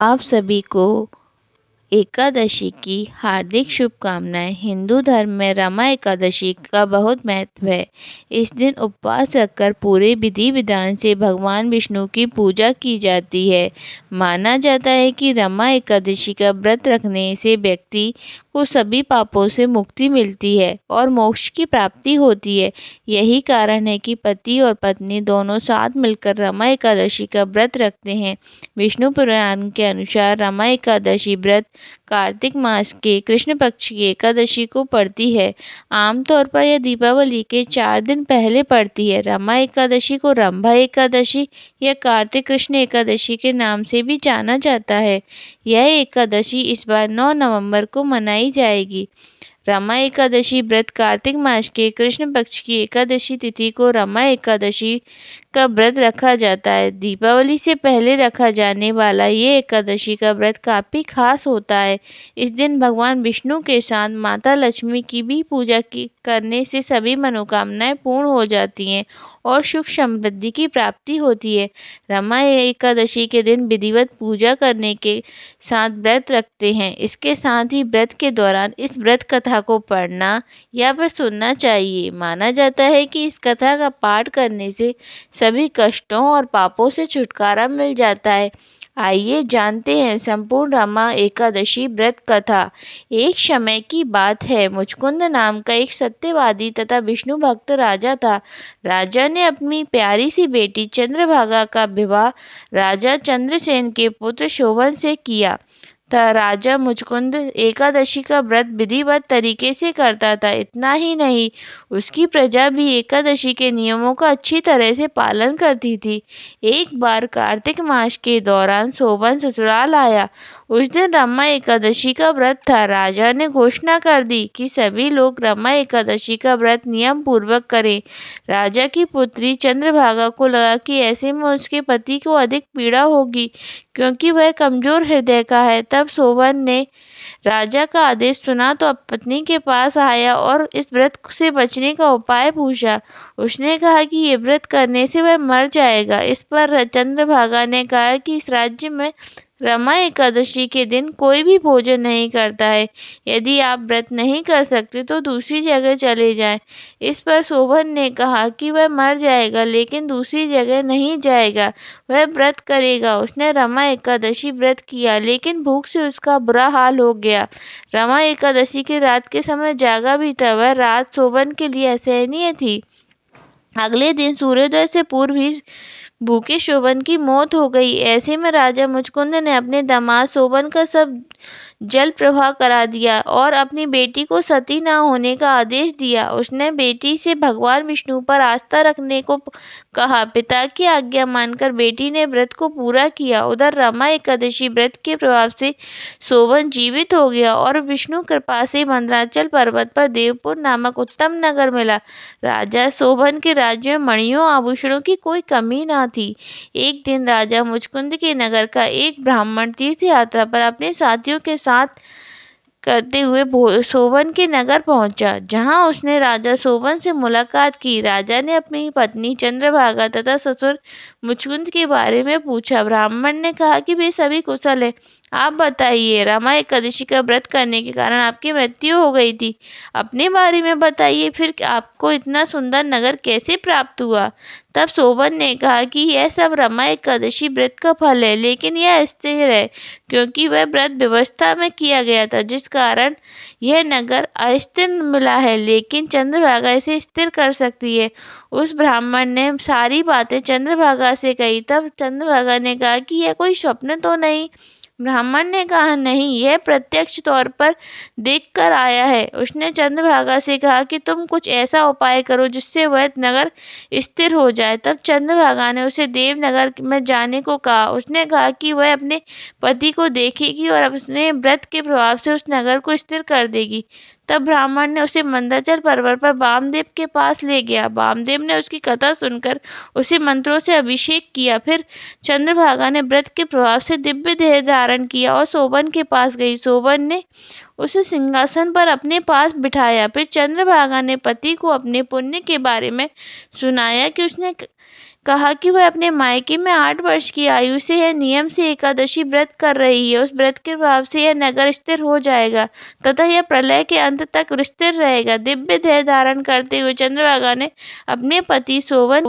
आप सभी को एकादशी की हार्दिक शुभकामनाएं। हिंदू धर्म में रमा एकादशी का बहुत महत्व है। इस दिन उपवास रखकर पूरे विधि विधान से भगवान विष्णु की पूजा की जाती है। माना जाता है कि रमा एकादशी का व्रत रखने से व्यक्ति को सभी पापों से मुक्ति मिलती है और मोक्ष की प्राप्ति होती है। यही कारण है कि पति और पत्नी दोनों साथ मिलकर रमा एकादशी का व्रत रखते हैं। विष्णु पुराण के अनुसार रमा एकादशी व्रत कार्तिक मास के कृष्ण पक्ष की एकादशी को पड़ती है। आमतौर पर यह दीपावली के 4 दिन पहले पड़ती है। रमा एकादशी को रंभा एकादशी या कार्तिक कृष्ण एकादशी के नाम से भी जाना जाता है। यह एकादशी इस बार 9 नवंबर को मनाई जाएगी। रमा एकादशी व्रत कार्तिक मास के कृष्ण पक्ष की एकादशी तिथि को रमा एकादशी का व्रत रखा जाता है। दीपावली से पहले रखा जाने वाला ये एकादशी का व्रत काफ़ी खास होता है। इस दिन भगवान विष्णु के साथ माता लक्ष्मी की भी पूजा करने से सभी मनोकामनाएं पूर्ण हो जाती हैं और सुख समृद्धि की प्राप्ति होती है। रमा एकादशी के दिन विधिवत पूजा करने के साथ व्रत रखते हैं। इसके साथ ही व्रत के दौरान इस व्रत कथा को पढ़ना या फिर सुनना चाहिए। माना जाता है कि इस कथा का पाठ करने से सभी कष्टों और पापों से छुटकारा मिल जाता है। आइए जानते हैं संपूर्ण रमा एकादशी व्रत कथा। एक समय की बात है, मुचकुंद नाम का एक सत्यवादी तथा विष्णु भक्त राजा था। राजा ने अपनी प्यारी सी बेटी चंद्रभागा का विवाह राजा चंद्रसेन के पुत्र शोभन से किया था। राजा मुचकुंद एकादशी का व्रत विधिवत तरीके से करता था। इतना ही नहीं, उसकी प्रजा भी एकादशी के नियमों का अच्छी तरह से पालन करती थी। एक बार कार्तिक मास के दौरान शोभन ससुराल आया। उस दिन रमा एकादशी का व्रत था। राजा ने घोषणा कर दी कि सभी लोग रमा एकादशी का व्रत नियम पूर्वक करें। राजा की पुत्री चंद्रभागा को लगा कि ऐसे में उसके पति को अधिक पीड़ा होगी, क्योंकि वह कमजोर हृदय का है। तब शोभन ने राजा का आदेश सुना तो पत्नी के पास आया और इस व्रत से बचने का उपाय पूछा। उसने कहा कि ये व्रत करने से वह मर जाएगा। इस पर चंद्रभागा ने कहा कि इस राज्य में रमा एकादशी के दिन कोई भी भोजन नहीं करता है। यदि आप व्रत नहीं कर सकते तो दूसरी जगह चले जाएं। इस पर शोभन ने कहा कि वह मर जाएगा लेकिन दूसरी जगह नहीं जाएगा, वह व्रत करेगा। उसने रमा एकादशी व्रत किया लेकिन भूख से उसका बुरा हाल हो गया। रमा एकादशी की रात के समय जागा भी था। वह रात शोभन के लिए असहनीय थी। अगले दिन सूर्योदय से पूर्व ही भूखे शोभन की मौत हो गई। ऐसे में राजा मुचकुंद ने अपने दामाद शोभन का सब जल प्रवाह करा दिया और अपनी बेटी को सती न होने का आदेश दिया। उसने बेटी से भगवान विष्णु पर आस्था रखने को कहा। पिता की आज्ञा मानकर बेटी ने व्रत को पूरा किया। उधर रमा एकादशी व्रत के प्रभाव से शोभन जीवित हो गया और विष्णु कृपा से मंदराचल पर्वत पर देवपुर नामक उत्तम नगर मिला। राजा शोभन के राज्य में मणियों आभूषणों की कोई कमी न थी। एक दिन राजा मुचकुंद के नगर का एक ब्राह्मण तीर्थ यात्रा पर अपने साथियों के साथ करते हुए शोभन के नगर पहुंचा, जहां उसने राजा शोभन से मुलाकात की। राजा ने अपनी पत्नी चंद्रभागा तथा ससुर मुचकुंद के बारे में पूछा। ब्राह्मण ने कहा कि वे सभी कुशल हैं। आप बताइए, रमा एकादशी का व्रत करने के कारण आपकी मृत्यु हो गई थी। अपने बारे में बताइए, फिर आपको इतना सुंदर नगर कैसे प्राप्त हुआ। तब शोभन ने कहा कि यह सब रमा एकादशी व्रत का फल है, लेकिन यह स्थिर है क्योंकि वह व्रत व्यवस्था में किया गया था, जिस कारण यह नगर अस्थिर मिला है, लेकिन चंद्रभागा इसे स्थिर कर सकती है। उस ब्राह्मण ने सारी बातें चंद्रभागा से कही। तब चंद्रभागा ने कहा कि यह कोई स्वप्न तो नहीं। ब्राह्मण ने कहा, नहीं, यह प्रत्यक्ष तौर पर देखकर आया है। उसने चंद्रभागा से कहा कि तुम कुछ ऐसा उपाय करो जिससे वह नगर स्थिर हो जाए। तब चंद्रभागा ने उसे देवनगर में जाने को कहा। उसने कहा कि वह अपने पति को देखेगी और अपने व्रत के प्रभाव से उस नगर को स्थिर कर देगी। तब ब्राह्मण ने उसे मंदराचल पर्वत पर वामदेव के पास ले गया। वामदेव ने उसकी कथा सुनकर उसे मंत्रों से अभिषेक किया। फिर चंद्रभागा ने व्रत के प्रभाव से दिव्य देह धारण किया और शोभन के पास गई। शोभन ने उसे सिंहासन पर अपने पास बिठाया। फिर चंद्रभागा ने पति को अपने पुण्य के बारे में सुनाया कि उसने कहा कि वह अपने मायके में 8 वर्ष की आयु से यह नियम से एकादशी व्रत कर रही है। उस व्रत के प्रभाव से यह नगर स्थिर हो जाएगा तथा यह प्रलय के अंत तक स्थिर रहेगा। दिव्य देह धारण करते हुए चंद्रभागा ने अपने पति सोवन